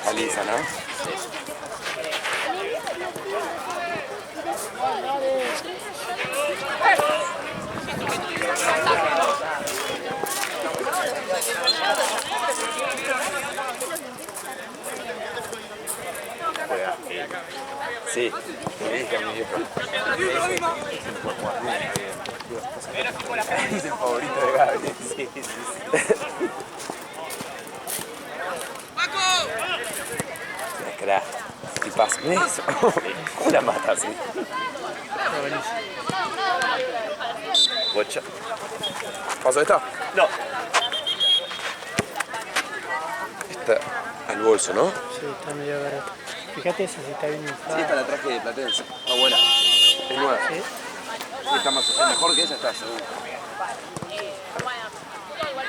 Paliza, ¿no? Juega. Sí, me dijo mi viejo. Es el favorito de Gaby. Sí, sí, sí. Crack. Y pasa. ¿Eso? ¿Cómo la mata así? Bocha. ¿Pasó esta? No. Está al bolso, ¿no? Sí, está medio barato. Fíjate esa si está bien inflada. Sí, esta la traje de Platense. Está buena. Es nueva. ¿Sí? Sí, está más, es mejor que esa, está seguro.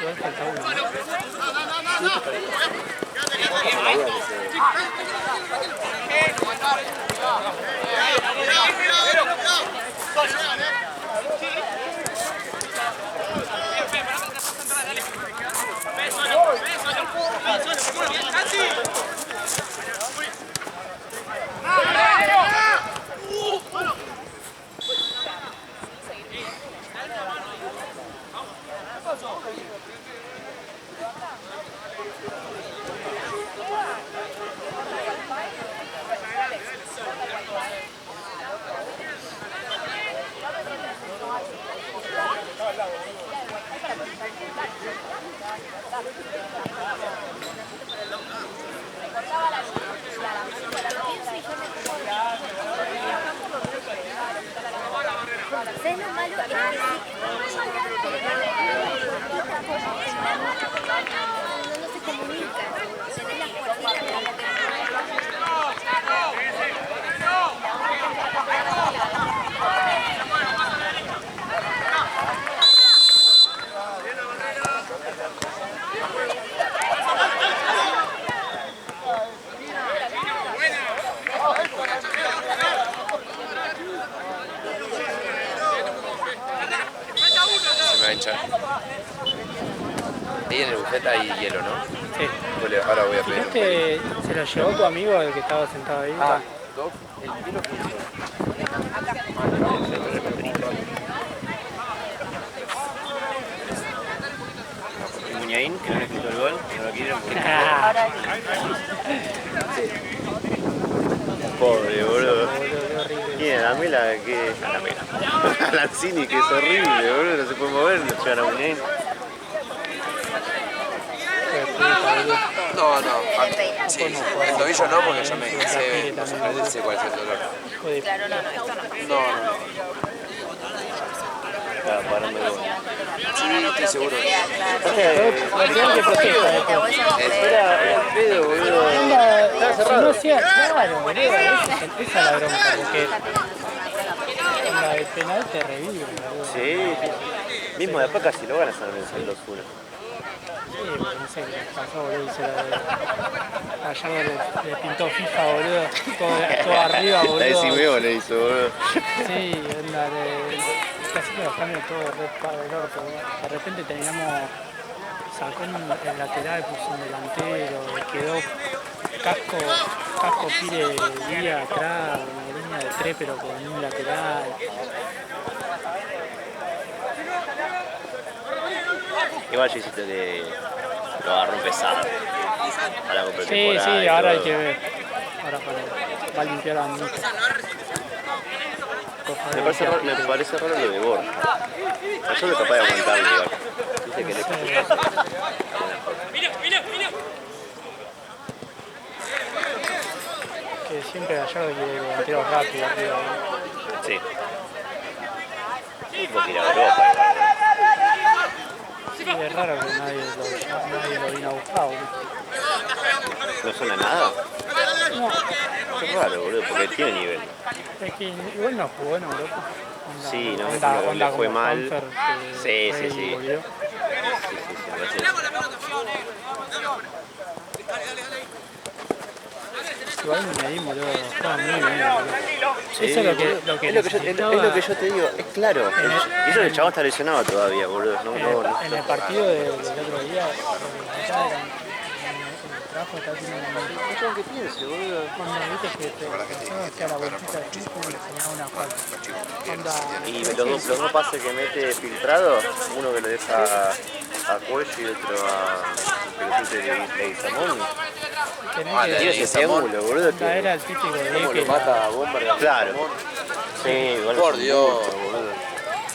Igual falta uno, ¿no? ¿Sabes lo malo? Es que no se comunican. Tenés las puertitas para la Ahí en el buffet hay hielo, ¿no? Sí. Ahora voy a pedir. Este se lo llevó tu amigo, el que estaba sentado ahí. Ah, ¿dos? El hielo que El Muñain, que no le quitó el gol, que no lo quiere porque... Pobre, boludo. ¿Quién es? ¿Lamela? ¿Qué? Lamela. Lanzini, que es horrible, boludo. No se puede mover, lo llevan a Muñain. No, no. Sí, el tobillo no, porque yo me sé cuál es el dolor. Claro, no, esto no. No, no. Para pararme el gol. Sí, estoy seguro. Guardián que protesta. Era pedo, boludo. Estaba cerrado. No sea, claro, boludo. Esa es la bronca, porque en la de penal te revive, boludo. Sí. Mismo después casi lo ganas a el 2-1. Sí, pero no sé qué les pasó, boludo. Se ayer le pintó FIFA, boludo. Todo arriba, boludo. La de Simeone le hizo, boludo. Sí, onda de... Casi que los cambios todo re para el orto, boludo. De repente terminamos... Sacó el lateral, puso un delantero, quedó casco Pire Díaz atrás, una línea de 3 pero con un lateral. Igual yo insisto que lo agarró pesado. Para la pretemporada. Sí, ahora hay que ver. Ahora va a limpiar la manita. Me parece raro lo de Borja. Yo no capaz de aguantarlo igual. Dice que le Que siempre Gallardo quiere delanteros rápido arriba. Sí. Porque ir a Europa igual. Sí, es raro que nadie lo vino a buscar, boludo. ¿No suena nada? No, Qué raro, boludo, porque tiene nivel. es que igual no jugó en Europa. Sí, no, Onda le fue como mal. Juanfer, Sí, fue sí, y sí. volvió. Sí, me parece. Igual me medí, boludo. Estaba muy bien, boludo. Sí, Eso es lo que es lo que yo te digo, es claro. Y eso el chabón está lesionado todavía, boludo. En el partido del otro día, el trapo está haciendo No tengo que piense, boludo. cuando viste que te pensabas que a la vueltita así le enseñaba una falta. Onda, Y los dos pases que mete filtrado, uno que lo deja a Cuello y otro a Leguizamón. tenés que... Tiene ese ángulo, boludo. Onda era el típico de ¿Cómo que lo mata a Bomber? Claro. Sí, igual Por es un Dios. bulto, boludo.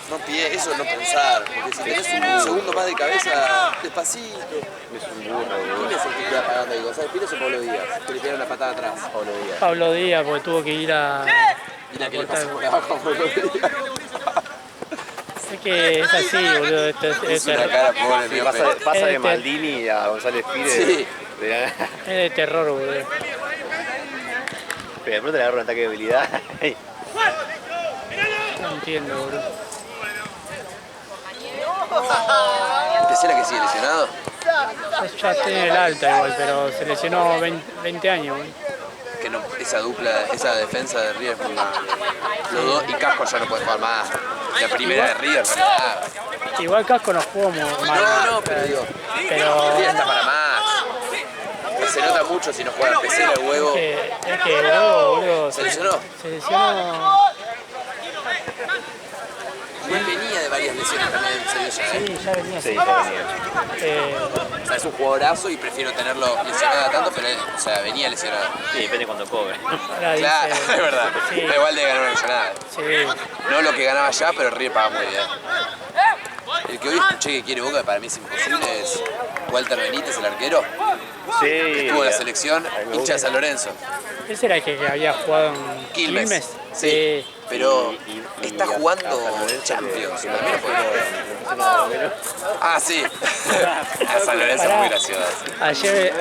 No eso no pensar, porque si tenés un segundo más de cabeza, despacito. Es un burro, ¿Quién boludo. es el que queda pagando ahí? ¿González Pires o Pablo Díaz? Que le tiraron la patada atrás. Pablo Díaz. Pablo Díaz, porque tuvo que ir a... Y la que le pasó por abajo a Pablo Díaz. Es que es así, boludo. Es una cara pobre, Sí, medio pasa de Este- Maldini a González Pires. Sí. Es de terror, boludo. Pero de pronto le agarra un ataque de habilidad. No entiendo, boludo. Pesela que sigue lesionado. Ya tiene el alta igual, pero se lesionó 20 años, boludo. Que no, esa dupla, esa defensa de River es muy los dos y Casco ya no puede jugar más. La primera de River, nada. Igual Casco no jugó muy mal. No, pero digo, Pero River está para más. Se nota mucho si no juega Pesela el huevo. es que boludo, Se lesionó. se lesionó. Y él venía de varias lesiones también en Sevilla. Sí, ya venía Sí, así. ya venía. O sea, es un jugadorazo y prefiero tenerlo lesionado tanto, pero él, o sea, venía lesionado. Sí, depende cuando cobre. Ahora Claro, dice, es verdad. Sí. Da igual de ganar una millonada. sí, No lo que ganaba allá, pero River paga muy bien. El que hoy escuché que quiere Boca, que para mí es imposible, es Walter Benítez, el arquero. Sí. Estuvo en la selección, Ay, me hincha de gusta. San Lorenzo. ese era el que había jugado en Quilmes. Sí, pero Y está a jugando San Lorenzo Champions. que- Para mí no puede. Ah, sí. A San Lorenzo es Pará. muy gracioso. Ayer,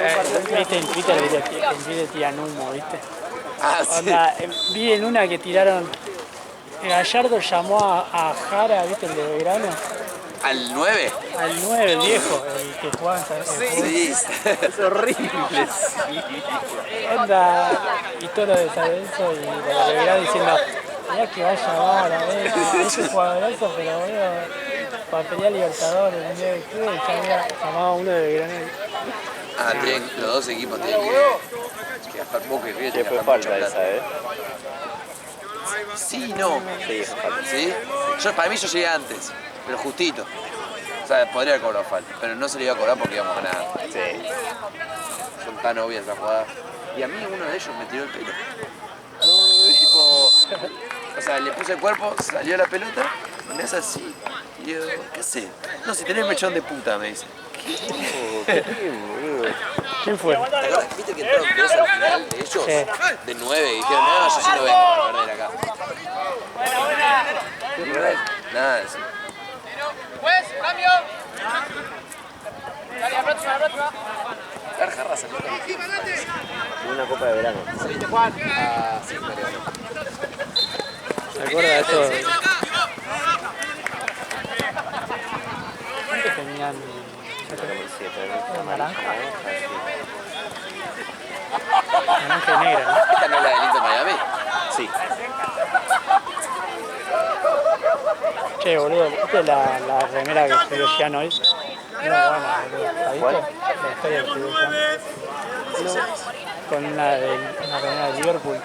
viste en Twitter, tiran humo, viste. Ah, sí. Onda, vi en una que tiraron, Gallardo llamó a Jara, viste, el de Belgrano, ¿Al 9? al 9, el viejo, el que jugaba en San Sí. Es horrible. Onda, y todo lo de San Lorenzo y lo de Belgrano diciendo, mirá que vaya Vara, es un jugadorazo, pero boludo, para pelear Libertadores, el Mundial de Clubes, llamaba a uno de Belgrano. Ah, los dos equipos tienen que gastar Boca y River. Que tienen que fue gastar mucha falta plata. esa, Sí, no. Sí, fue falta. ¿Sí? Para mí yo llegué antes, pero justito. O sea, podría haber cobrado falta, pero no se le iba a cobrar porque íbamos a ganar. Sí. Son tan obvias las jugadas. Y a mí uno de ellos me tiró el pelo. Tipo, o sea, le puse el cuerpo, salió la pelota, me hace así. Y yo, ¿qué haces? No, si tenés mechón de puta, me dice. Qué bien, boludo. ¿Quién fue? ¿Te acuerdas? ¿Viste que entraron dos al final de ellos? Sí. De 9 y dijeron, no, yo sí no vengo a perder acá. Nada, sí. Carjarra salió con el tiempo. Una copa de verano. Ah, sí, Mariano. ¿Se acuerda de todo? ¿Cuántos tenían? Naranja. Naranja y negra, ¿no? ¿Esta no es la del Inter Miami? Sí. Che, boludo, ¿viste la remera que escribió Gian hoy? Muy buena, boludo. ¿La viste? ¿Cuál? La historia que escribió Gian. Con una remera de Liverpool.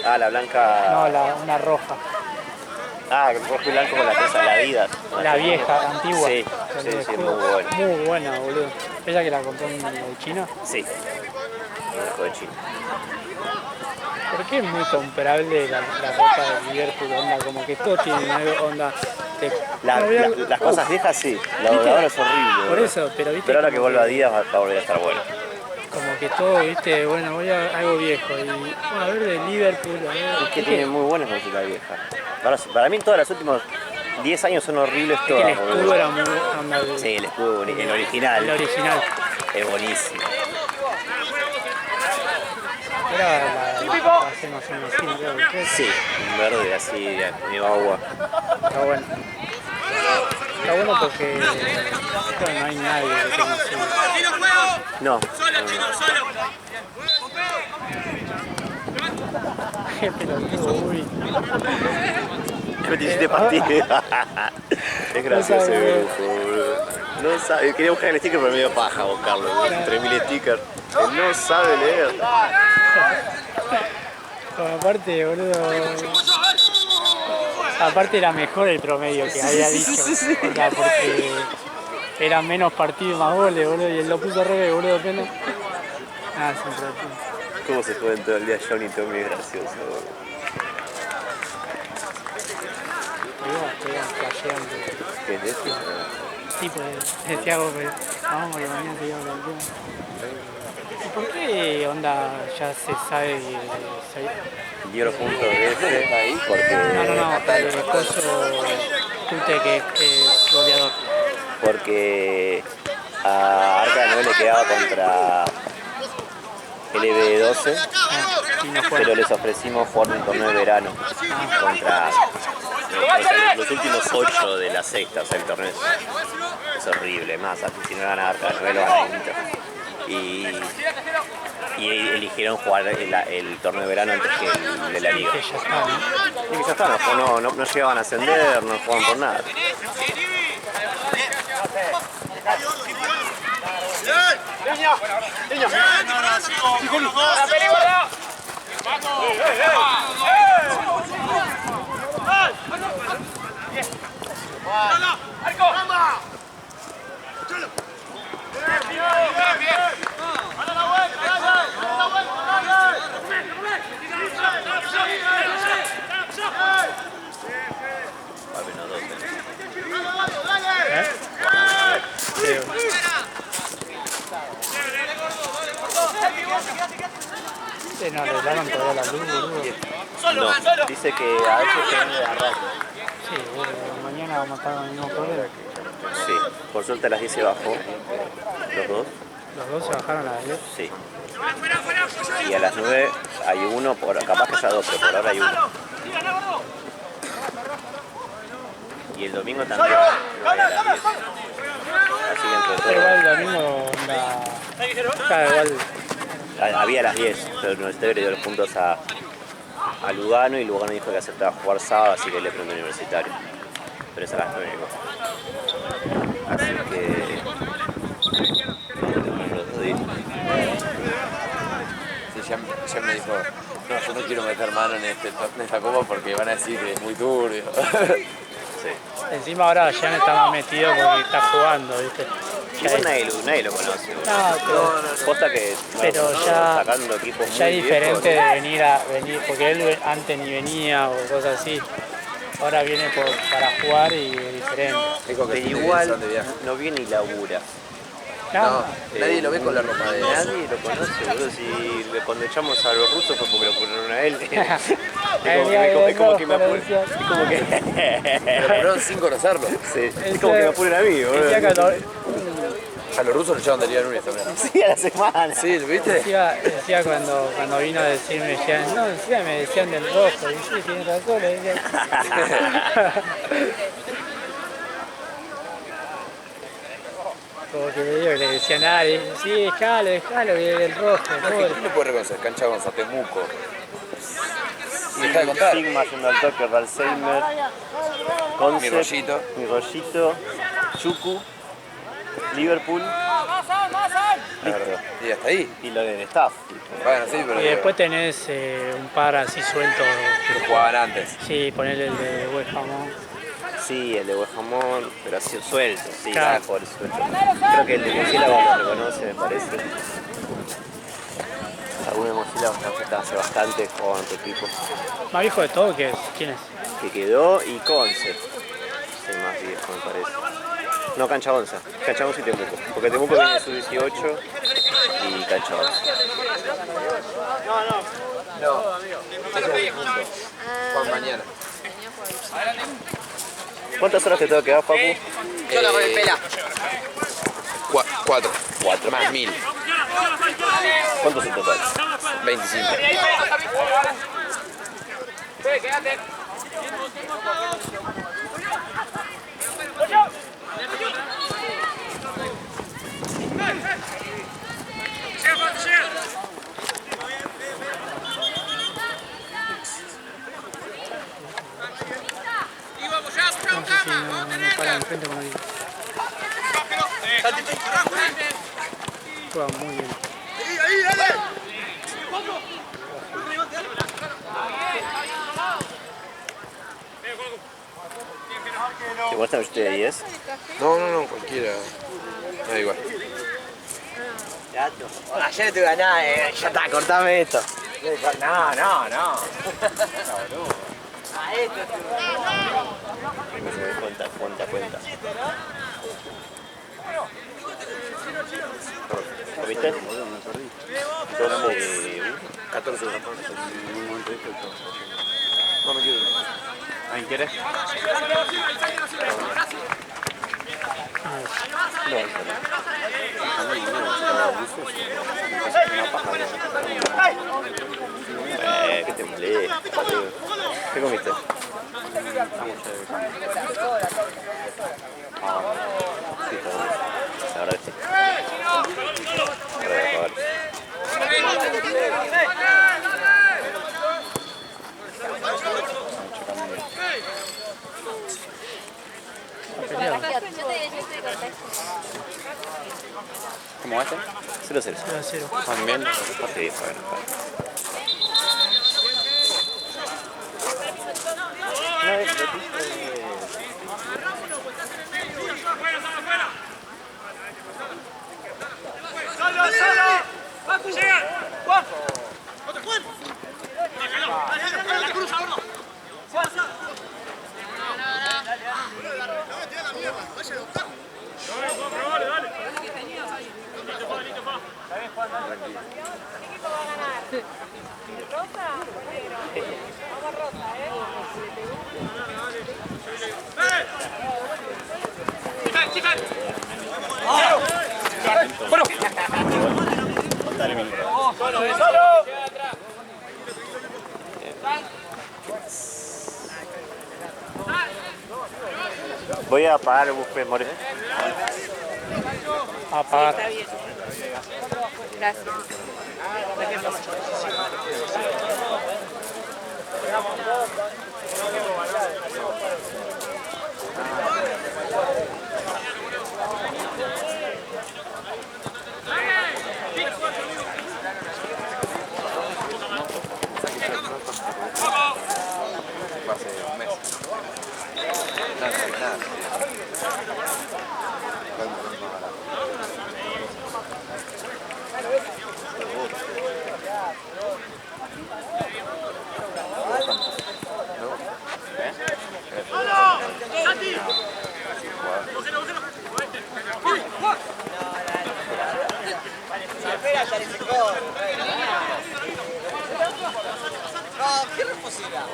Ah, la blanca. No, una roja. Ah, el rojo y blanco con la cosa, la vida. La vieja, antigua. Sí, Con sí, el sí, escudo. muy buena. Muy buena, boludo. Ella que la compró en el chino. Sí. El rojo de Chile. ¿Por qué es muy comparable la ropa de Liverpool? Onda, como que todos tienen algo, onda. Las cosas viejas sí, la de ¿Viste? ahora es horrible. Por boludo. eso, pero viste. Pero ahora que como vuelva Díaz va a volver a estar bueno. Como que todo, viste, bueno, voy a algo viejo. Y bueno, a ver de Liverpool, a ver. Es que tiene muy buenas música vieja. Ahora, para mí todos los últimos 10 años son horribles Es que todas. el escudo boludo. era muy. Onda, Sí, el escudo, el original. el original. Es buenísimo. Era la hace más o menos así, ¿no? Creo que Sí, un verde así, medio agua. está bueno. Está bueno porque creo que no hay nadie que tenga así. No. Qué pelotudo, uy. Me hiciste partida. Es gracioso ese grupo, boludo. No sabe, quería buscar el sticker pero medio paja buscarlo, 3000 stickers. Él no sabe leer. Como aparte, boludo. Aparte era mejor el promedio que había dicho. O sea, porque eran menos partidos y más goles, boludo. Y él lo puso al revés, boludo, pena. Ah, siempre. ¿Cómo se juegan todo el día Johnny Tommy? Es gracioso. ¿Qué es eso? Sí, pues decía algo, pero vamos, porque mañana te llevo la última. ¿Y por qué onda ya se sabe que Libro.ds ahí porque... No, el coso Tute que es goleador. Porque a Arca de 9 le quedaba contra LB12, Y no fue. pero les ofrecimos jugar un torneo de verano contra los últimos 8 de la sexta, o sea, el torneo es horrible, más, si no gana Arca de 9 lo gana Inter. Y eligieron jugar el torneo de verano antes que el de la liga. Que ya está, ¿no? Y que ya está, no llegaban a ascender, no jugaban por nada. No arreglaron toda la luz, boludo. No, dice que a veces prende a rato. Sí, boludo, mañana vamos a estar con el mismo problema. Sí, por suerte a las 10 se bajó, los dos. ¿Los dos se bajaron a las 10? Sí. Y a las 9 hay uno, capaz que haya dos, pero por ahora hay uno. Y el domingo también. A las 10. Así que entre todos. Igual el domingo onda... Claro, igual... Había a las 10, pero Universitario le dio los puntos a Lugano y Lugano dijo que aceptaba jugar sábado, así que le preguntó Universitario. Pero es a las 9. Así que... Sí, ya me dijo, no, yo no quiero meter mano en esta copa porque van a decir que es muy turbio. Sí. Encima ahora ya no está más metido porque está jugando, ¿viste? Igual nadie lo conoce. No, Posta que pero ya, sacando equipos ya muy es diferente viejos. de venir, porque él antes ni venía o cosas así. Ahora viene para jugar y es diferente. Dijo que Pero tiene igual son de viaje. no viene ni labura. No, nadie lo ve con la ropa de Nadie lo conoce, boludo. Si cuando echamos a los rusos fue porque lo pusieron a él. Es como que me apuran. Es como que... Pero fueron sin conocerlo. Sí, es como que me apuran a mí, boludo. A los rusos lo echaron de Liga Núñez también. Sí, a la semana. Sí, ¿lo viste? Decía cuando vino a decirme, decían, no, encima me decían del rojo, y sí, tienes razón, le decían. Como que me digo, le decían, sí, dejalo, que es del rojo, pobre. ¿Quién lo puede reconocer? Cancha Gonza, Temuco. Deja de contar. Sigma, yendo al toque, Ralsheimer, Mi Concept, rollito. Mi Rollito, Chucu, Liverpool. Y hasta ahí. Y lo del staff. Bueno, sí, pero Y después tenés un par así sueltos. que jugaban antes. Sí, ponele el de West Ham. Sí, el de Huejamón, pero ha sido suelto, sí, Claro. por suelto. Creo que el de Murciélago lo reconoce, me parece. Alguno de Murciélago hace bastante jugaba en tu equipo. Más viejo de todo, ¿quién es? Que quedó y Conce. Es el más viejo, me parece. No, Cancha Gonza. Cancha Gonza y Temuco. Porque Temuco viene su 18 y Cancha Gonza. No. Juan mañana. ¿Cuántas horas te tengo que dar, Papu? Yo la con el pela. 4. 4 más 1000. ¿Cuántos en total? 25. No sé si no para enfrente como digo. juega muy bien. ¿Te gusta el chute de 10? No, cualquiera. Da igual. Ayer te ganás, ya está, cortame esto. No. Cuenta. ¿Lo viste? 14. No me quiero. ¿Alguien quiere? ¿Qué te molesta? ¿Qué comiste? Sí, todo bien. La verdad que sí. Ahora voy a pagar. ¿Cómo va este? 0-0. 0-0. También. Sí, bueno. Voy a apagar el buffet, More. Apagar. Gracias. Hace un mes. Nada. ¿Qué responsabilidad?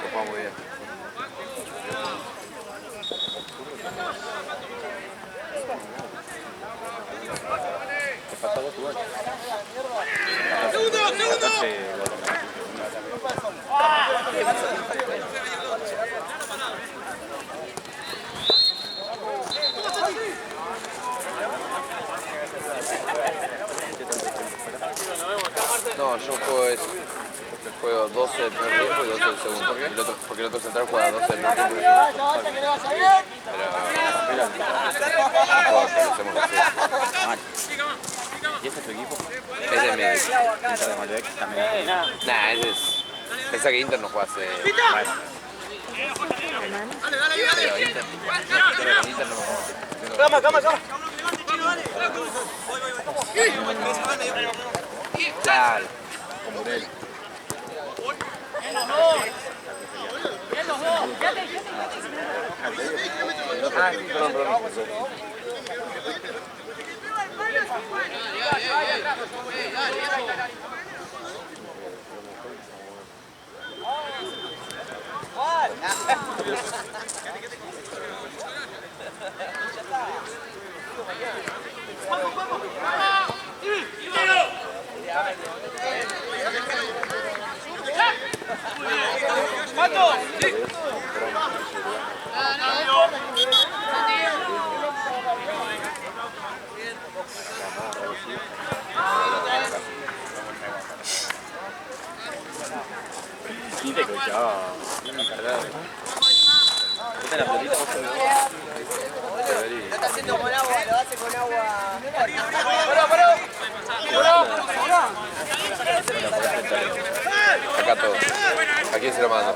Lo juega muy bien. ¿Qué pasó vos, igual? No, yo juego 12 del primer tiempo y 12 del segundo. Porque el otro central juega 12 del primer tiempo. Pero hacemos así. ¿Y este es tu equipo? Ese es mi equipo. ¿Inter de Malbec también? Nah, ese es. Pensá que Inter no juega hace. Pero Inter no juega. Cama. Claro. Ah, sí, perdón. Sí, te escuchaba. ¿Esta la pelotita vos te Lo está haciendo con agua, lo hace con agua. Acá todo. ¿A quién se lo mando?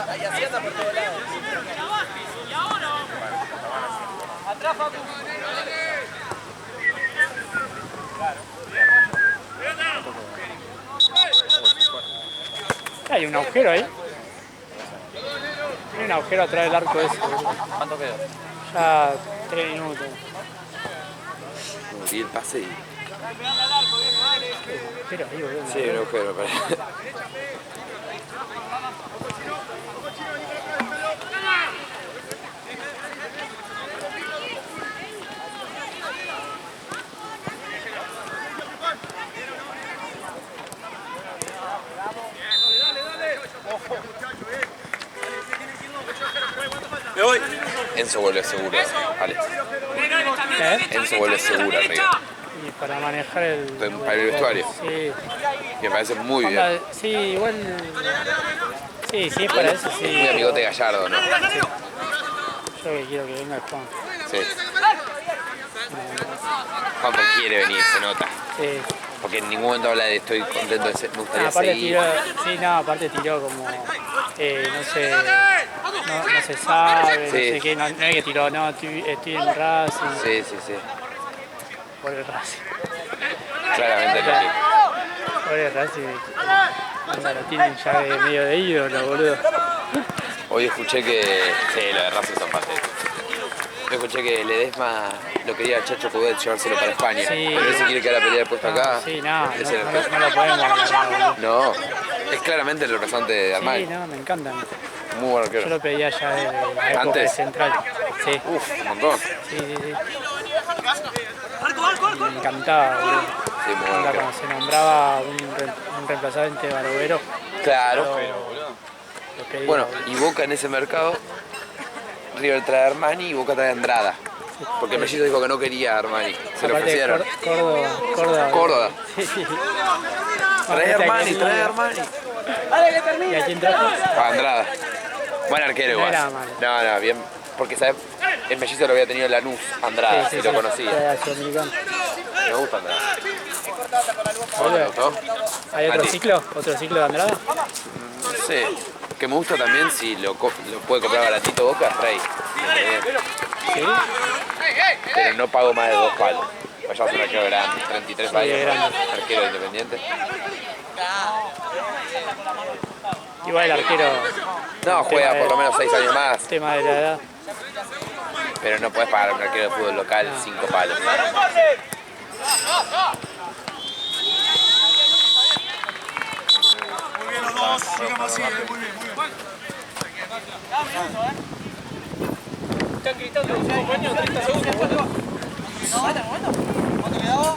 Ahí haciendo por todos lados. Atrás, Facu. Hay un agujero ahí. Hay un agujero atrás del arco ese. ¿Cuánto quedó? Ya 3 minutos. Y el pase y... Pero ahí, boludo. Sí, un agujero, parece. ¡Me voy! Enzo vuelve seguro, Alex. Enzo vuelve seguro arriba. Y para manejar el... Para el vestuario. Sí. Me parece muy bien. Onda, sí, igual... Sí, sí, es para eso, sí. Muy amigote Gallardo, ¿no? Yo que quiero que venga el Juan. Sí. Juan quiere venir, se nota. Sí. Porque en ningún momento habla de estoy contento de ser, me gustaría Aparte seguir. tiró, sí, no, aparte tiró como, no sé, no se sabe, Sí. no sé qué, no es que tiró, no, estoy en Racing, Sí, sí, sí. por el Racing, Claramente lo que... por el Racing, onda, lo tienen ya de medio de ídolo, boludo. Hoy escuché que... Sí, lo de Racing son patéticos. Yo escuché que Ledesma lo quería a Chacho Coudet llevárselo para España. Sí. Pero él se quiere quedar a pelear el puesto acá. Sí, no, Ese era el no lo podemos agarrar, boludo. No, es claramente el representante de Armani. Sí, no, me encantan. Muy bueno Yo arquero. lo pedía ya desde la época de ¿Antes? Central. Sí, Uf, un montón. sí, sí, sí. Me encantaba, boludo. Sí, muy bueno Onda, arquero. cuando se nombraba un reemplazante de Barovero, Claro. lo pedía. Bueno, boludo. y Boca en ese mercado, River trae a Armani y Boca trae a Andrada. Porque Mellizo dijo que no quería a Armani. Se lo Aparte, ofrecieron. Córdoba. Córdoba. Sí, sí. Trae a Armani, trae a Armani. ¿Y a quién trajo? A Andrada. Buen arquero No igual. era malo. No, bien. Porque ¿sabes? El Mellizo lo había tenido en Lanús, Andrada, si lo conocía. Era sudamericano. Me gusta Andrada. Boludo, ¿Te gustó? ¿hay otro Mati. ciclo? ¿Otro ciclo de Andrada? No sé. Que me gusta también si lo puede comprar baratito Boca, es Rey. Sí. Pero no pago más de 2 palos. Pues ya es un arquero grande, 33 años, grande. arquero independiente. Igual el arquero, No, juega por lo menos 6 años más, tema de la edad. pero no puedes pagar a un arquero de fútbol local 5 palos. Muy bien los dos, sigamos así, muy bien, muy bien. Están gritando, compañero, 30 segundos. No, hasta el momento. ¿Cuánto quedaba?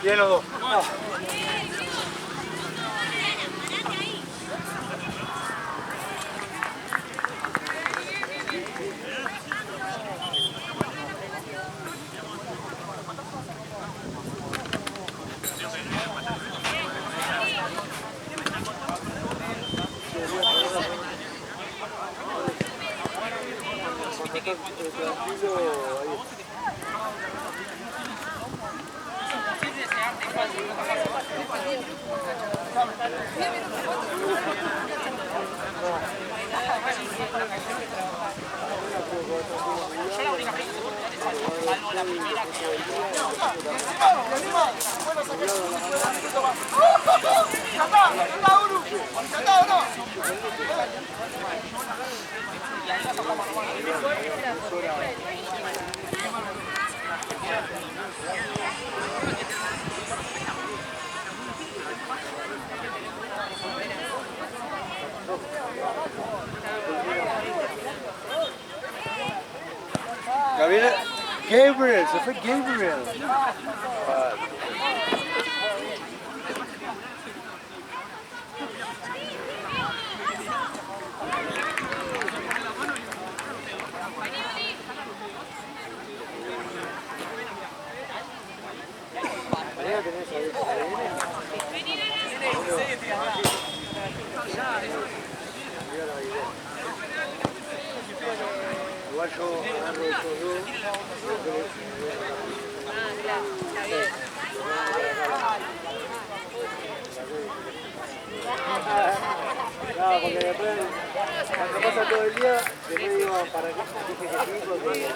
Bien los dos. Gabriel, se fue Gabriel. Igual yo agarro estos dos. No, porque después, cuando pasa todo el día, después digo, ¿para qué dije que sí? Porque...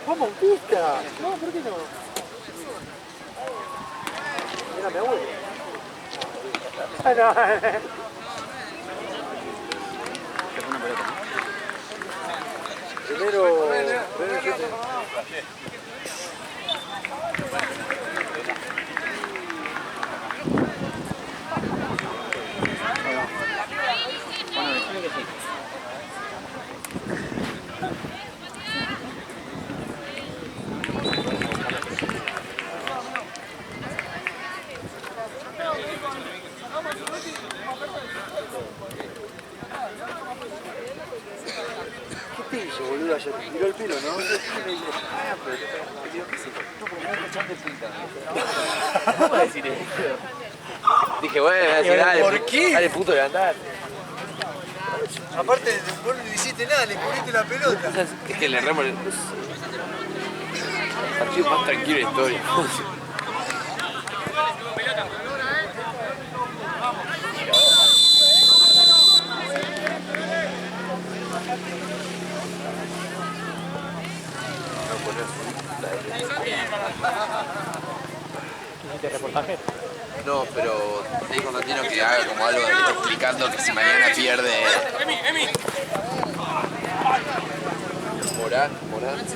¡Vamos, Bautista! No, ¿por qué no? Mira, me voy. Ah, no. Primero ¿qué te hizo, boludo? Ayer te tiró el pelo, ¿no? Me dice, pero te digo, ¿qué sé? No, porque me voy a echar de puta. ¿Cómo va a decir eso? Dije, bueno, voy a decir, dale, ¿por qué? Dale, puto, levantate. Aparte, vos no le hiciste nada, le cubriste la pelota. Es que le remo el partido más tranquilo de la historia. ¿Hiciste reportaje? No, pero le dijo a Contino que haga como algo explicando que si mañana pierde... Morán, sí.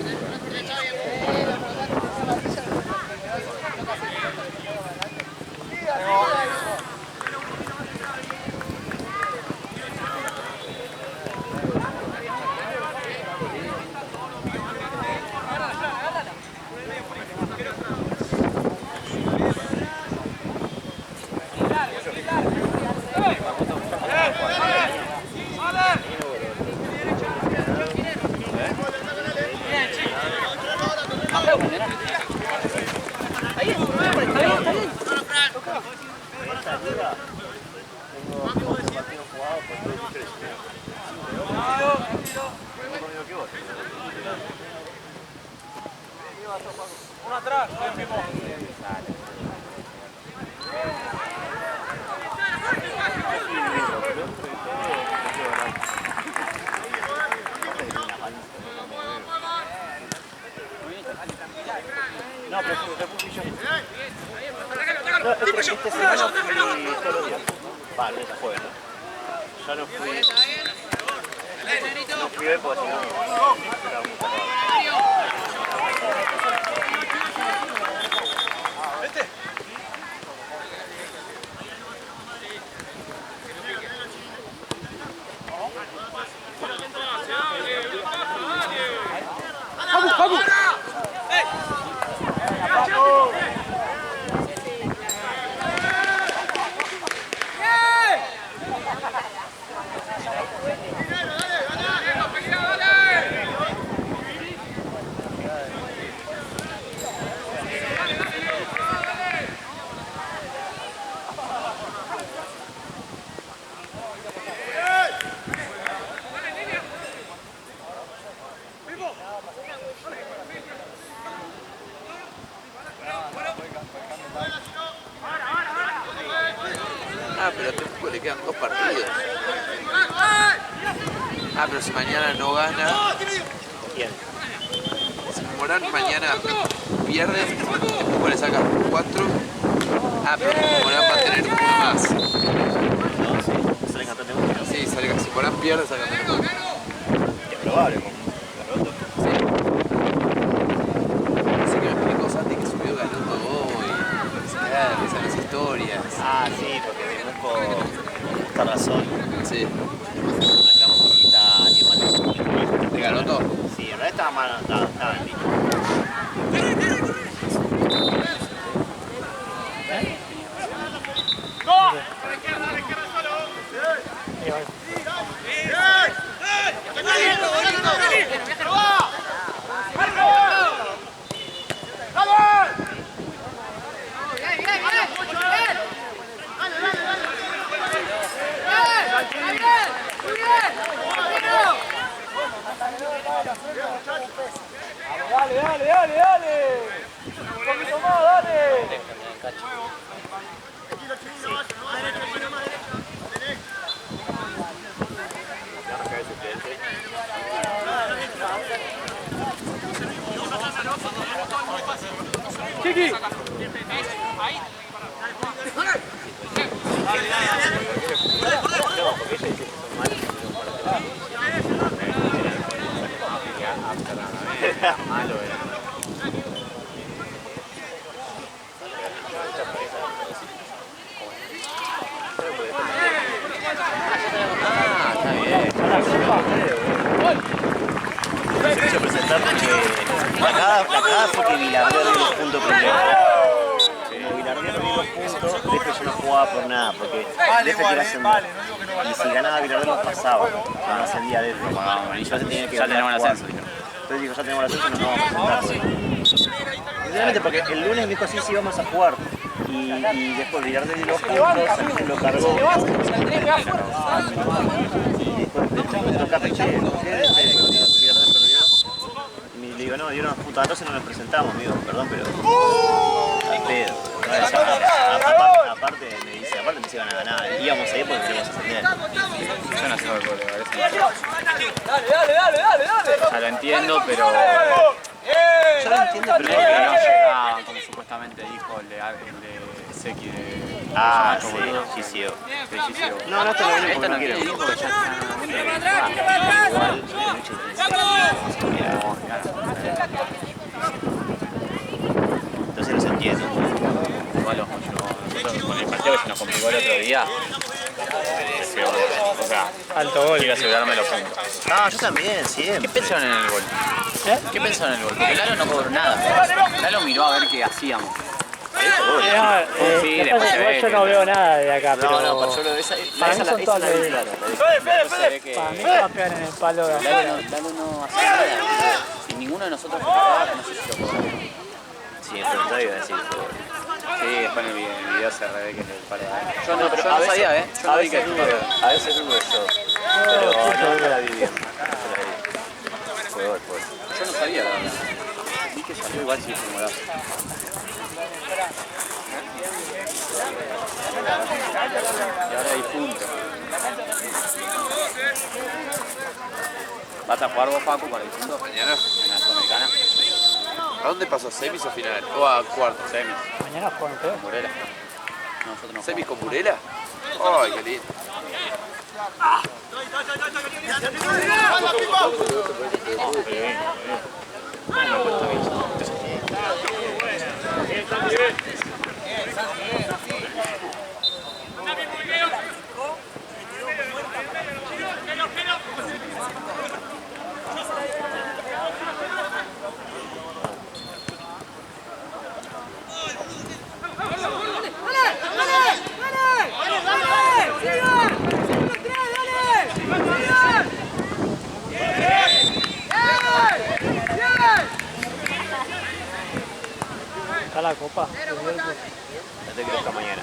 Uno atrás, No, pero fui yo. No, esta semana fui todos los días. Va, no, es jueves, ¿no? Ya no fui. No fui hoy porque si no. Era muy tarde. ¡Vamos, vamos! Ah, pero si mañana no gana, ¿Quién? si Morán mañana pierde, o le saca 4. Ah, pero Morán va a tener uno más. No, sí. Sale campeón de mundo. Sí, si Morán pierde, saca menos. Es probable, con Garoto. Así que me explicó Santi que subió Galoto hoy, se queda de risa en las historias. Ah, sí, porque Temuco, con justa razón, Sí. reclamos por lista animal. ¿De Galoto? Sí, en realidad estaba mal, estaba en lista. Dale. Un poquito más, dale. Kiki. Malo era. Ah, está bien. Se quiso presentar porque la cagada fue que Vilardero dio los puntos primero. Como Vilardero dio los puntos, Lefe ya no jugaba por nada, porque Lefe quería ascender. Y si ganaba Vilardero los pasaba, pero no ascendía Lefe. Y ya se tenía que tenemos el ascenso, dijeron. Entonces dijo, ya tenemos el ascenso y nos vamos a presentar. Literalmente porque el lunes me dijo, sí, vamos a jugar. Y después Vilardero dio los puntos, se lo cargó. Me toca Piche, Vilardero perdió. Y le digo, no, dieron puta, entonces no nos presentamos, amigo, perdón, pero al pedo. Aparte me dice, se iban a ganar, íbamos a ir porque queríamos ascender. Yo no sé por qué, Dale. ya lo entiendo, pero Yo lo entiendo, pero no llegaban, como supuestamente dijo el de Seki de... ah, sí, GCO. No, esto no viene porque no quiero. dijo que ya Igual, entonces los entiendo. igual nosotros con el partido que se nos complicó el otro día, o sea, Alto gol. quiero asegurarme los puntos. No, yo también, siempre. ¿Qué pensaron en el gol? ¿Qué pensaron en el gol? Porque Lalo no cobró nada. Lalo miró a ver qué hacíamos. Sí, después se ve Yo que- no veo nada de acá, pero No, pero yo lo esa para mí son todos la de- vi clara. se ve que para mí se va a pegar en el palo de afuera. Lalo no hacía nada. Y ninguno de nosotros pagaba, no sé si lo cobró. Sí, en preguntar iba a decir. Sí, después en el video se revé que es el palo de ahí. Yo No, pero no a veces- sabía, ¿eh? Yo a no vi que veces dudo, a veces dudo yo. Pero no la vi bien. Fue gol, fue. Yo no sabía, la verdad. Vi que salió igual si fue un golazo. Y ahora hay puntos. ¿Vas a jugar vos, Paco, para el punto? Mañana. En la Sudamericana. ¿A dónde pasó? ¿Semis o final? ¿O a cuartos? Semis. Mañana juegan ustedes. Morela. Nosotros no ¿Semis jugamos. con Burela? ¡Ay, qué lindo! Está la copa. Ya te quiero hasta mañana.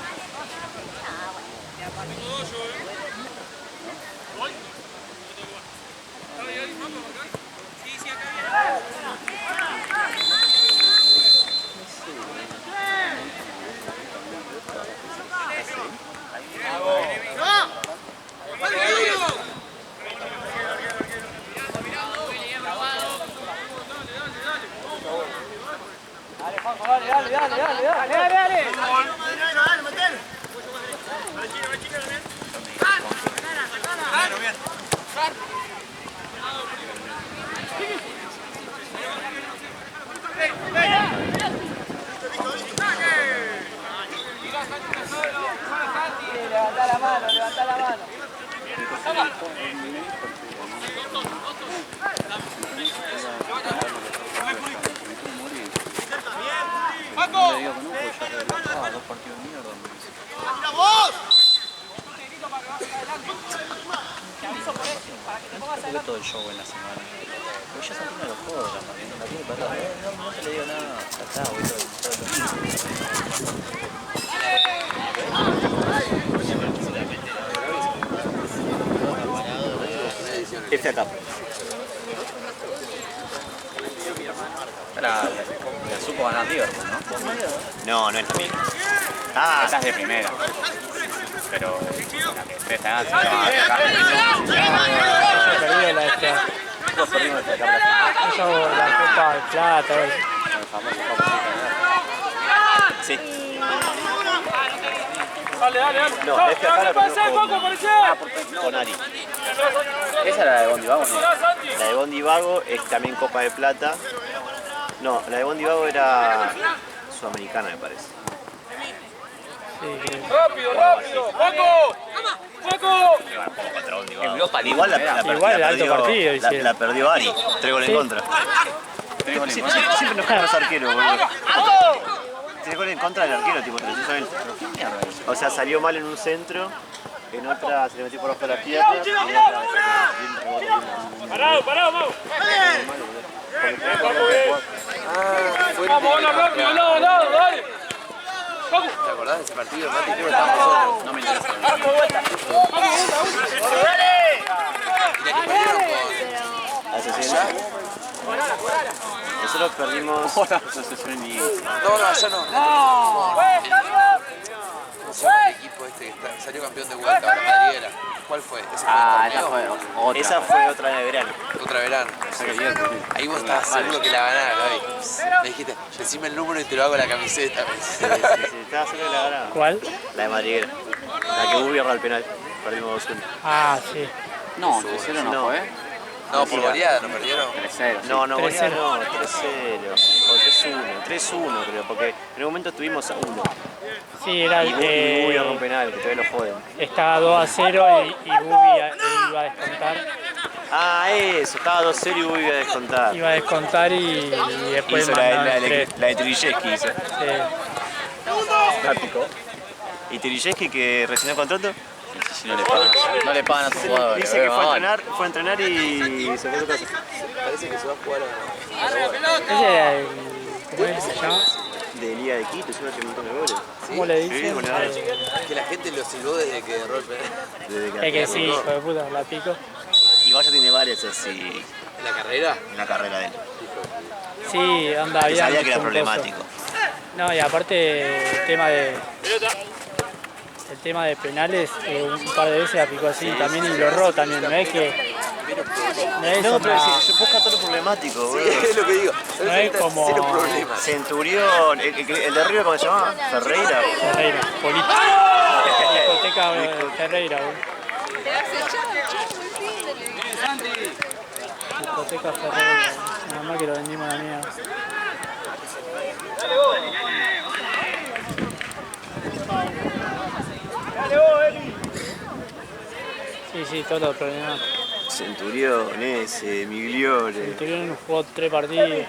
Levanta la mano, levanta la mano. Tuve todo el show en la semana. Pues ya se entiende los juegos, la tiene parada. No te le digo nada. Ya está, voy Este acá. La supo ganar River, ¿no? No es la misma. Ah, Esa es de primera. Pero la que está Yo perdí la esta. nosotros perdimos esta acá. Yo la Copa de Plata. el famoso Sí. Dale, dale, dale. No, este acá la perdimos con Ari. Esa era la de Bondi, vamos. La de Bondi Vago es también Copa de Plata. No, la de Bondi Vago era sudamericana, me parece. Sí, Rápido, rápido. ¡Foco! ¡Foco! Europa League. Igual la Igual, alto perdió, partido hicieron. la perdió Ari, 3 goles en contra. Siempre nos caen los arqueros, boludo. 3 goles en contra del arquero, tipo, precisamente. O sea, salió mal en un centro, en otra se le metió por abajo de las piernas. Y en otra, Parado, parado, vamos. Vamos, rápido, no, no, dale. ¿Te acordás de ese partido, Mati? Creo que estábamos nosotros. No me interesa. Y la que perdieron con... Asociación. Nosotros perdimos. No, allá no. ¿Cómo se llama el equipo este que salió campeón de vuelta? La Madriguera. ¿Cuál fue? ¿Ese fue el torneo? Esa fue otra de verano. Otra verano. Ahí vos estabas seguro que la ganabas, Gaby. Me dijiste, decime el número y te lo hago en la camiseta. Sí, estaba seguro que la ganaba. ¿Cuál? La de Madriguera. La que Bubi erró al penal. Perdimos 2-1. Ah, sí. No, 3-0 no fue. No, por goleada, ¿no perdieron? 3-0. No, no, 3-0. goleada no, 3-0. O 3-1. 3-1 creo, porque en un momento estuvimos a 1. Sí, era Y Bubi erró un penal, que todavía lo joden. estaba 2-0 y Bubi iba a descontar. Ah, eso, estaba 2-0 y Bubi iba a descontar. Iba a descontar y después Hizo mandaron el 3. la de Trilleski hizo. Sí. ¿Y Trilleski que rescindió contrato? Si no le pagan. No le pagan a sus jugadores. Dice que fue a entrenar y se fue a su casa. Parece que se va a jugar a... Ese era el... ¿Cómo es que se llama? De Liga de Quito, se un montón de goles. ¿Cómo le Sí, dicen? bueno, Que la gente lo silbó desde que erró el penal. Desde Es que sí, hijo de puta, la pico. Igual ya tiene varias así ¿En la carrera? en la carrera de él. Sí, anda Que bien. sabía que era un coso. problemático. No, y aparte el tema de penales, un par de veces la picó así también y lo erró también, no es que... No, pero si yo busco todo lo problemático, boludo. Es lo que digo. No es como- Cero problemas. Centurión, el de River, ¿cómo se llama? Ferreira. Ferreira, Polito. Discoteca Ferreira, boludo. Discoteca Ferreira, nada más que lo vendimos a la mierda. Sí, todos los problemas. Centurión, ese, Migliore. Tuvieron jugó 3 partidos.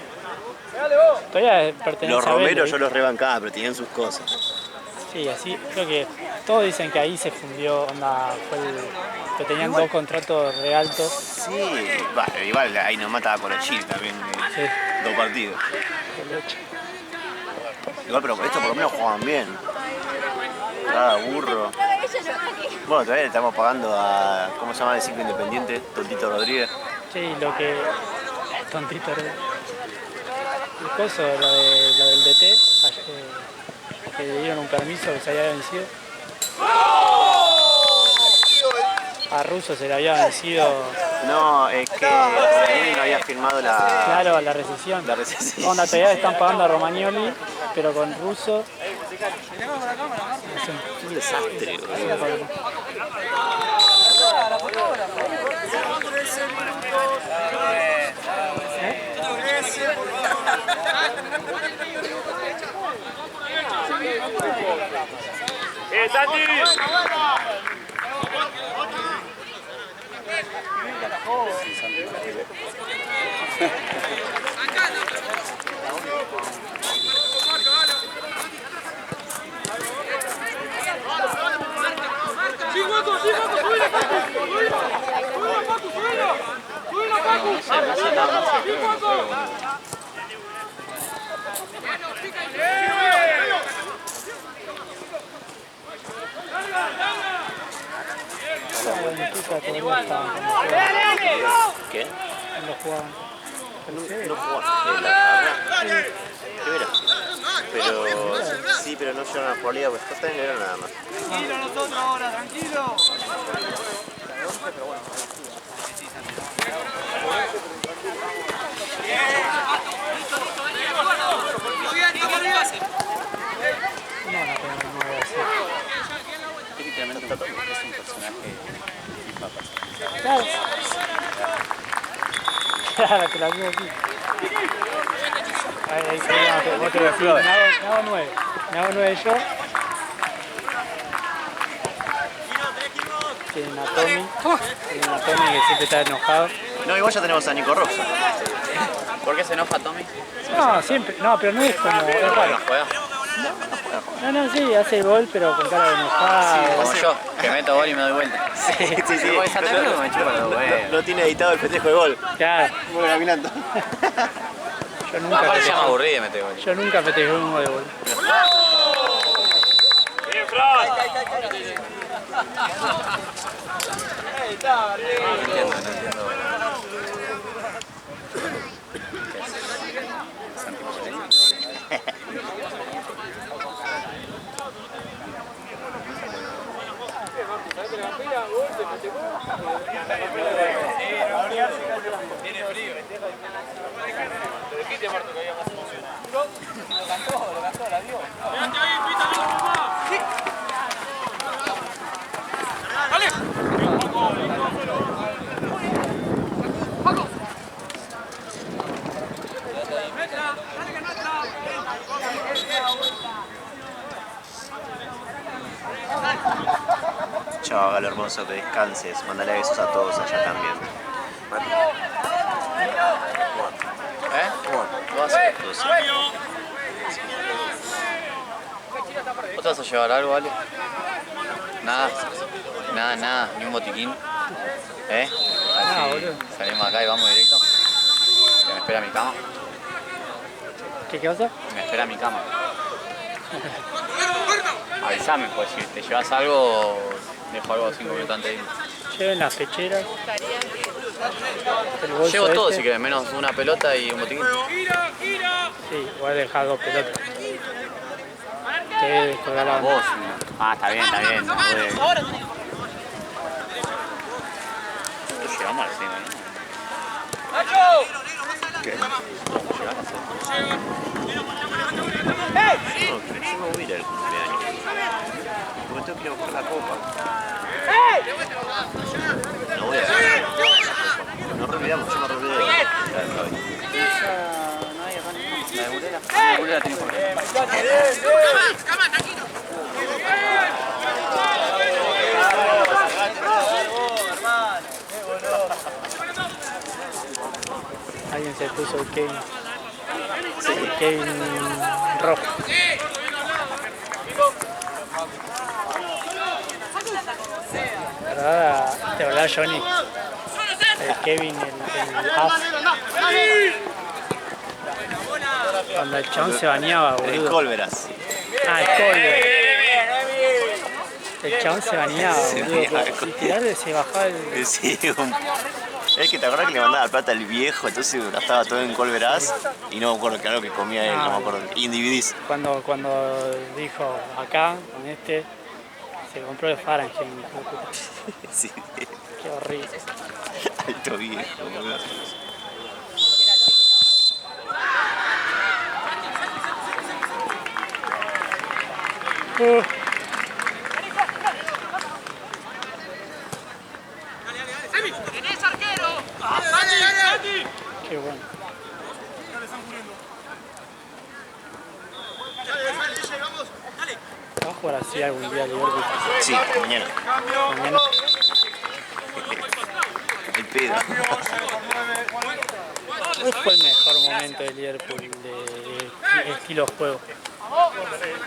Todavía pertenece Los a Romero Vélez. yo los rebancaba, pero tenían sus cosas. Sí, así, creo que todos dicen que ahí se fundió, onda, que tenían dos contratos re altos. Sí, bueno, igual ahí nos mataba con el Chile también. Sí. 2 partidos. Igual, pero estos por lo menos jugaban bien. Nada, burro. Bueno, todavía le estamos pagando a, ¿cómo se llama el 5 independiente? Tontito Rodríguez. Sí, lo que... Tontito, ¿no? El coso, lo del DT, que le dieron un permiso que se había vencido. A Russo se le había vencido No, es que Romagnoli no había firmado la... Claro, la recesión. La recesión. Onda, todavía están pagando a Romagnoli, pero con Russo. Un desastre, boludo. Santi! ¿Qué? No jugaban. No jugaban. Primero. Pero sí, pero no llegaron a jugar liga, pues está en enero nada más. Tranquilo nosotros ahora, tranquilo. Es literalmente es un personaje FIFA pasa. Claro. Claro, te la hago aquí. Ahí, vos te decís, me hago 9. Me hago 9 yo. Tienen a Tommy que siempre está enojado. No, igual ya tenemos a Nico Roxa. ¿Por qué se enoja Tommy? No, siempre, no, pero no es como, es raro. ¿No juega? No, sí, hace el gol, pero con cara de enojado. Como yo, que meto gol y me doy vuelta. Sí. Esa técnica me chupa los huevos. No tiene editado el festejo de gol. Claro, Bueno, caminando. Aparte ya me aburrí de meter gol. yo nunca festejé un gol de gol. No entiendo. Santi Moreira. Chao, Galo hermoso, que descanses. Mandale besos a todos allá también. ¿Eh? ¿Lo haces? ¿Vos te vas a llevar algo, Ale? Nada, ni un botiquín. ¿Eh? Boludo. Salimos acá y vamos directo. Que me espera mi cama. ¿Qué pasa? Me espera mi cama. Avísame, pues si te llevas algo, dejo algo 5 minutos antes de irme. Lleven las pecheras. El bolso Llevo todo este. si querés, menos una pelota y un botiquín. Sí, voy a dejar 2 pelotas. Te voy a descolgar la Vos. Ah, está bien. No puede. Llegamos al 5, ¿no? ¿Qué? No, pero yo no voy a ir al cumpleaños. Porque tengo que ir a buscar la copa. No voy a hacer. Nos olvidamos, yo me olvidé de La de Burela tiene problema. Alguien se puso el Kevin. Sí, el Kevin rojo. ¿Te acordás, Johnny? El Kevin, el As. Cuando el chabón se bañaba, El boludo. Colveras. Ah, el Colver. El chabón se bañaba, Se boludo. bañaba, Literal se bajaba el... Sí, es que te acordás que le mandaba plata al viejo, entonces gastaba todo en Colveras y no me acuerdo qué era lo que comía él, no me acuerdo. Individis. Cuando dijo acá, con este, se compró el Fahrenheit. Sí. Qué horrible. Esto viejo, boludo. Qué bueno. ¿Va a jugar así algún día Liverpool? Sí, mañana. Mañana. El pedo. ¿Cuál fue el mejor momento de Liverpool de estilo de juego?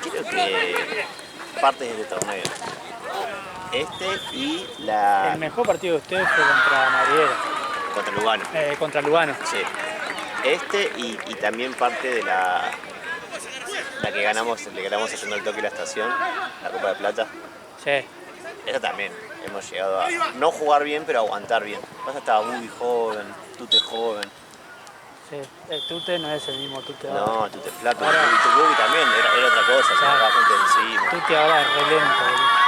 Creo que partes de este torneo. Este y la... El mejor partido de ustedes fue contra Madrid, contra Lugano. contra Lugano. Sí. Este y también parte de la que ganamos, le ganamos haciendo el toque a la estación, la Copa de Plata. Sí. Esa también. Hemos llegado a no jugar bien, pero a aguantar bien. Pasa estaba muy joven, Tute joven. Sí. El Tute no es el mismo Tute ahora. No, Tute flaco. Y Tucubi también, era otra cosa, se Claro. sacaba gente encima. Tute ahora es re lento, boludo.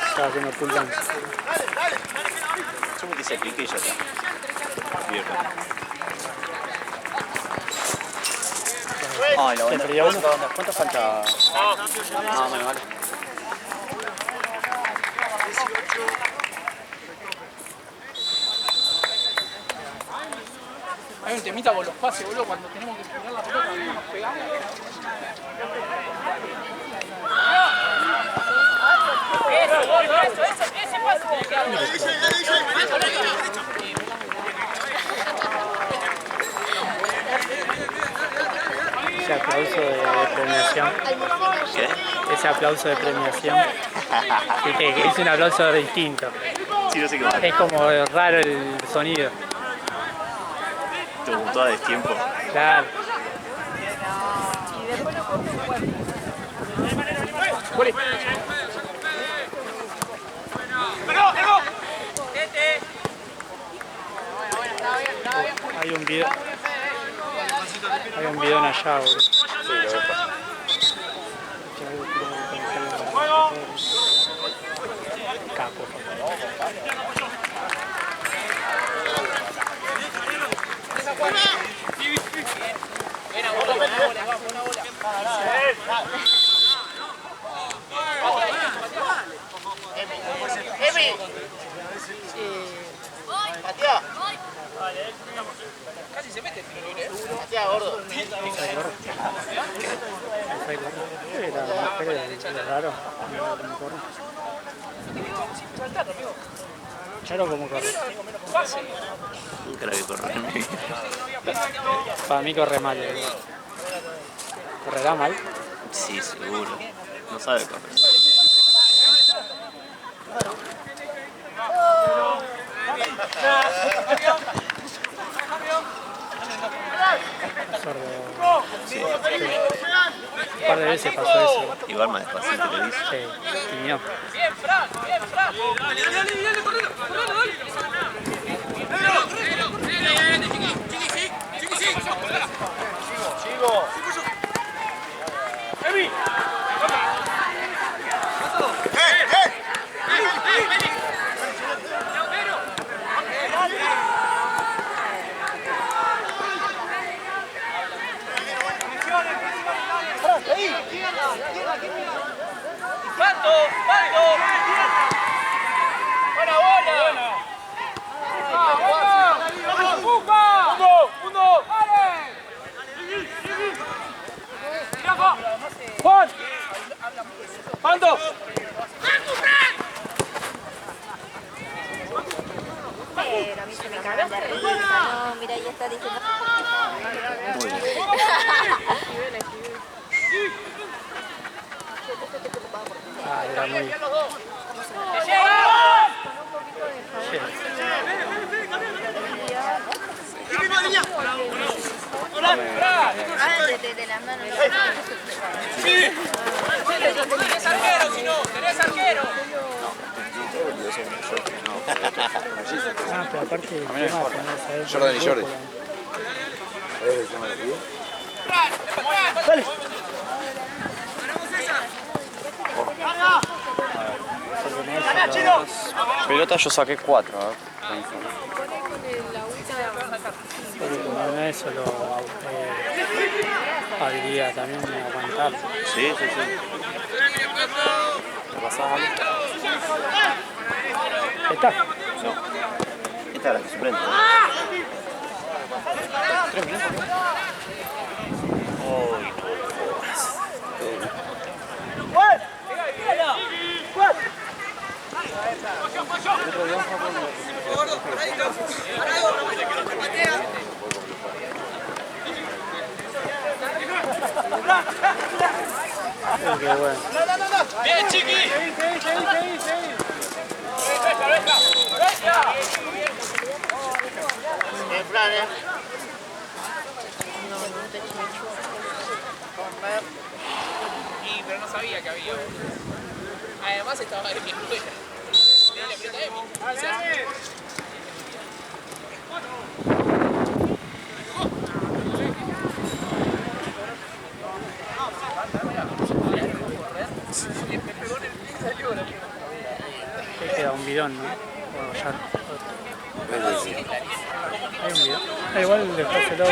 Estaba haciendo full dance. Yo metí ese pique y ya está. Bien. Ay, lo bueno. ¿Te perdió uno? ¿Cuánto falta? No, bueno, vale. Hay un temita con los pases, boludo, cuando tenemos que pegar la pelota, no nos pegamos. Ese pase tiene que dar. Ese aplauso de premiación. ¿Qué? Ese aplauso de premiación. Viste, que es un aplauso distinto. Sí, no sé qué más. Es como raro el sonido. Te gustó a destiempo. Claro. Hay un video. Hay un video en allá, boludo. Sí, lo veo. Capo. Casi se mete el tiro libre, ¿eh? Era raro. Charo como corre. Nunca la vi correr. Para mí corre mal. ¿Correrá mal? Sí, seguro. No sabe correr. Sordo. Sí. Un par de veces pasó eso. Igual más despacito le dice. Sí, timió. Bien, Fran, bien, Fran. Dale, correlo, buena bola. Juan. Pando. Pero a mí se me cagan de risa, no, mira, ella está diciendo... Muy bien. Ah, era muy... De la mano. Tenés arquero, si no, tenés arquero. Ah, pero aparte el tema de ponerse a él... Jordan y Jordi. Pelota yo saqué 4. Porque como no es solo habilidad, también aguantar. Sí. ¿Te pasás algo? ¿Está? No. Esta es la que suplente, ¿no? 3 minutos. Uy, no. Qué bueno. Bien, chiqui. Pero no sabía que había. Además estaba de mi escuela. Que queda un bidón, ¿no? Bueno, ya. Hay un bidón. Igual después se lo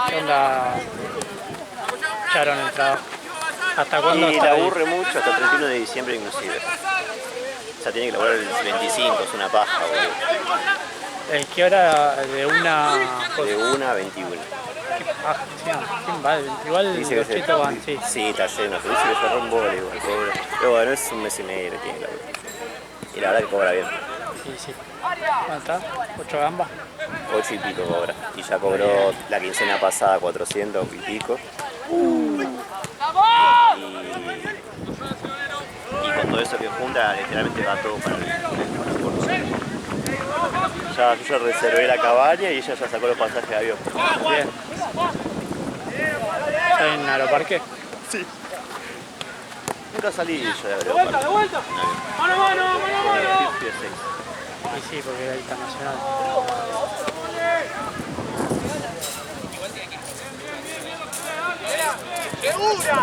¿Qué onda, Charon, el trabajo? ¿Hasta cuándo? Y le aburre mucho, hasta el 31 de diciembre inclusive. O sea, tiene que laburar el 25, es una paja, boludo. ¿Qué hora? De una... De 1 a 21. Qué paja, ¿quién va? Igual Dice los que chitos van, sí. Sí, está lleno, pero dice que cerró un vole igual, pobre. Pero bueno, es un mes y medio que tiene que laburar. Y la verdad que cobra bien. Sí. ¿Cuánto está? 8 gambas. 8 y pico cobra. Y ya cobró la quincena pasada 400 y pico. Y con todo eso que junta, literalmente va todo para el transporte. Ya, yo ya reservé la cabaña y ella ya sacó los pasajes de avión. Bien. ¿Está en Aeroparque? Sí. Nunca salí yo de Aeroparque. De vuelta. Mano. Y sí, porque era internacional. ¡Segura!